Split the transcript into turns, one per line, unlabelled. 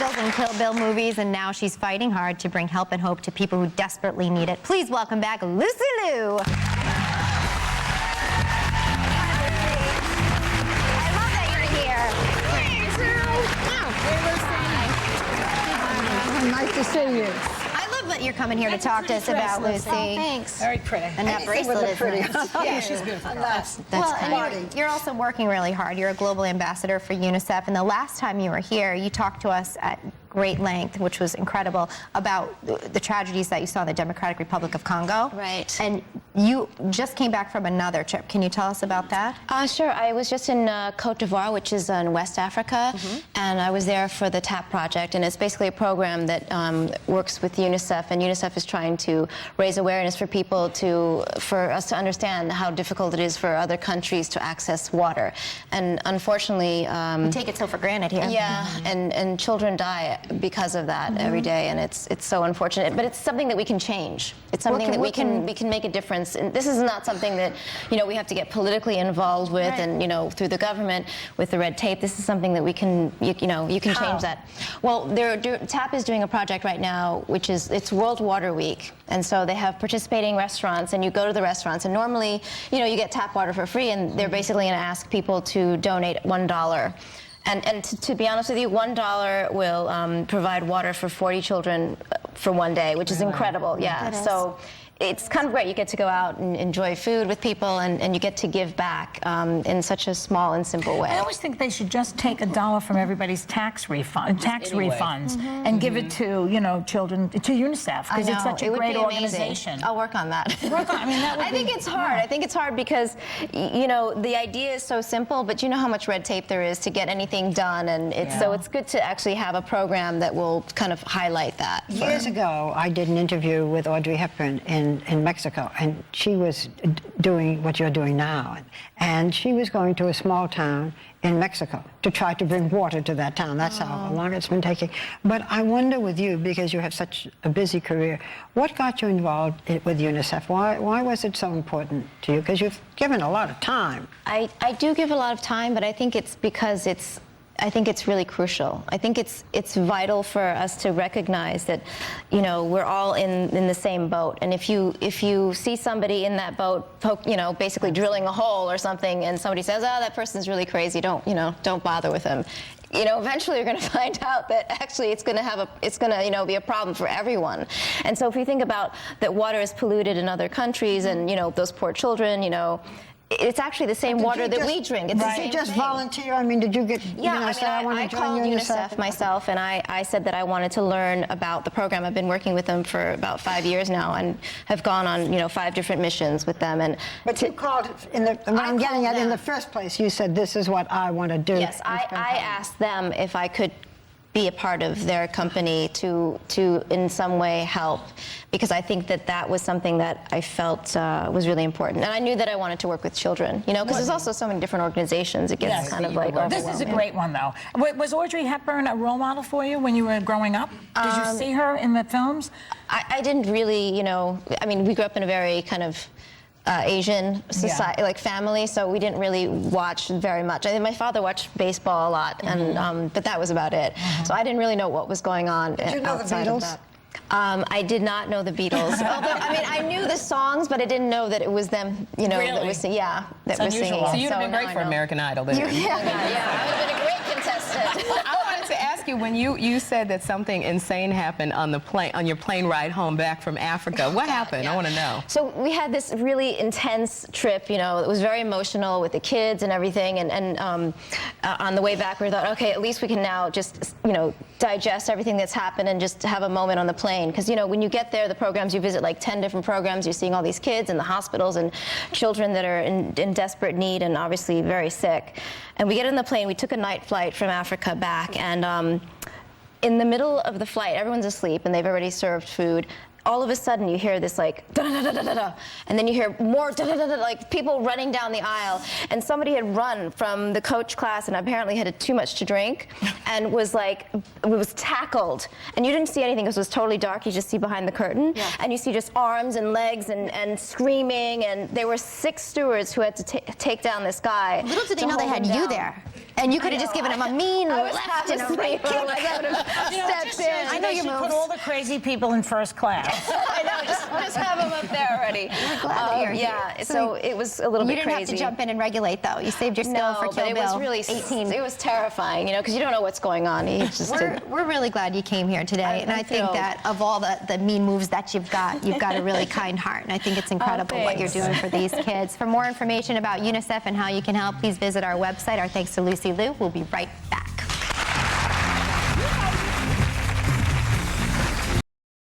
musicals and Kill Bill movies, and now she's fighting hard to bring help and hope to people who desperately need it. Please welcome back Lucy Liu. I love that you're here.
Nice to see you.
I love that you're coming here to talk to us about Lucy.
Oh, thanks.
Very pretty.
And that bracelet is
pretty.
nice.
Yeah, she's beautiful.
That's
Well,
kind
and
you're also working really hard. You're a global ambassador for UNICEF, and the last time you were here, you talked to us at great length, which was incredible, about the tragedies that you saw in the Democratic Republic of Congo.
Right.
And you just came back from another trip. Can you tell us about that?
Sure. I was just in Cote d'Ivoire, which is in West Africa, and I was there for the TAP project, and it's basically a program that works with UNICEF, and UNICEF is trying to raise awareness for people for us to understand how difficult it is for other countries to access water. And unfortunately,
We take it so for granted here.
yeah, and children die because of that every day, and it's so unfortunate. But it's something that we can change. It's something that we can make a difference. And this is not something that we have to get politically involved with, and through the government with the red tape. This is something that we can you can change that. Well, TAP is doing a project right now, which is it's World Water Week, and so they have participating restaurants, and you go to the restaurants, and normally you get tap water for free, and they're basically going to ask people to donate $1. And to be honest with you, $1 will provide water for 40 children for one day, which is incredible. Yeah. So it's kind of great. You get to go out and enjoy food with people, and you get to give back in such a small and simple way.
I always think they should just take $1 from everybody's tax refunds and give it to children, to UNICEF, because it's such a great organization.
I'll work on that. I think it's hard. I think it's hard because the idea is so simple, but you know how much red tape there is to get anything done, and so it's good to actually have a program that will kind of highlight that.
Years ago, I did an interview with Audrey Hepburn in Mexico, and she was doing what you're doing now. And she was going to a small town in Mexico to try to bring water to that town. That's how long it's been taking. But I wonder with you, because you have such a busy career, what got you involved with UNICEF? Why was it so important to you? Because you've given a lot of time.
I do give a lot of time, but I think it's because I think it's really crucial. I think it's vital for us to recognize that, we're all in the same boat. And if you see somebody in that boat, basically drilling a hole or something, and somebody says, "Oh, that person's really crazy," don't bother with them. Eventually you're going to find out that actually it's going to be a problem for everyone. And so if you think about that water is polluted in other countries, and those poor children, it's actually the same water that we drink. It's the same
Did you just
thing.
volunteer? I mean, did you get?
I called UNICEF myself, and I said that I wanted to learn about the program. I've been working with them for about 5 years now, and have gone on 5 different missions with them. And
But you called I'm getting at, in the first place, you said, "This is what I want to do."
yes, I asked them if I could be a part of their company to in some way help, because I think that was something that I felt was really important. And I knew that I wanted to work with children, because there's also so many different organizations. It gets kind of like
This is a great one, though. Was Audrey Hepburn a role model for you when you were growing up? Did you see her in the films?
I didn't really, we grew up in a very kind of Asian society, like family, so we didn't really watch very much. I think my father watched baseball a lot, and but that was about it. So I didn't really know what was going on outside of that. I did not know the Beatles. Although, I knew the songs, but I didn't know that it was them,
Really?
that was singing.
So you'd have been great for American Idol, then.
I would have been a great contestant.
I wanted to ask you, when you said that something insane happened on your plane ride home back from Africa, what happened? I want to know.
So we had this really intense trip, it was very emotional with the kids and everything, and on the way back we thought, okay, at least we can now just, digest everything that's happened and just have a moment on the plane. Because, when you get there, the programs, you visit like 10 different programs, you're seeing all these kids in the hospitals and children that are in desperate need and obviously very sick. And we get on the plane, we took a night flight from Africa back, and in the middle of the flight, everyone's asleep and they've already served food. All of a sudden you hear this like da-da-da-da-da-da, and then you hear more da-da-da-da, like people running down the aisle, and somebody had run from the coach class and apparently had too much to drink and was tackled, and you didn't see anything because it was totally dark. You just see behind the curtain, and you see just arms and legs and screaming, and there were 6 stewards who had to take down this guy.
Little did they know they had you there. And you could have just given him a mean
I was
left
half
and a right
asleep.
kick.
I'm like, I would have stepped in.
I know you put all the crazy people in first class.
I know, just have them up there already.
glad that you're
yeah,
here.
so it was a little
You
bit
didn't
crazy.
have to jump in and regulate, though. You saved your skill
No,
for
but
Kill
it
Bill.
was really
18.
It was terrifying, you know, because you don't know what's going on. You just
We're really glad you came here today, and I think
thrilled.
that of all the mean moves that you've got a really kind heart, and I think it's incredible what you're
thanks.
doing for these kids. For more information about UNICEF and how you can help, please visit our website. Our thanks to Lucy Liu. We'll be right back.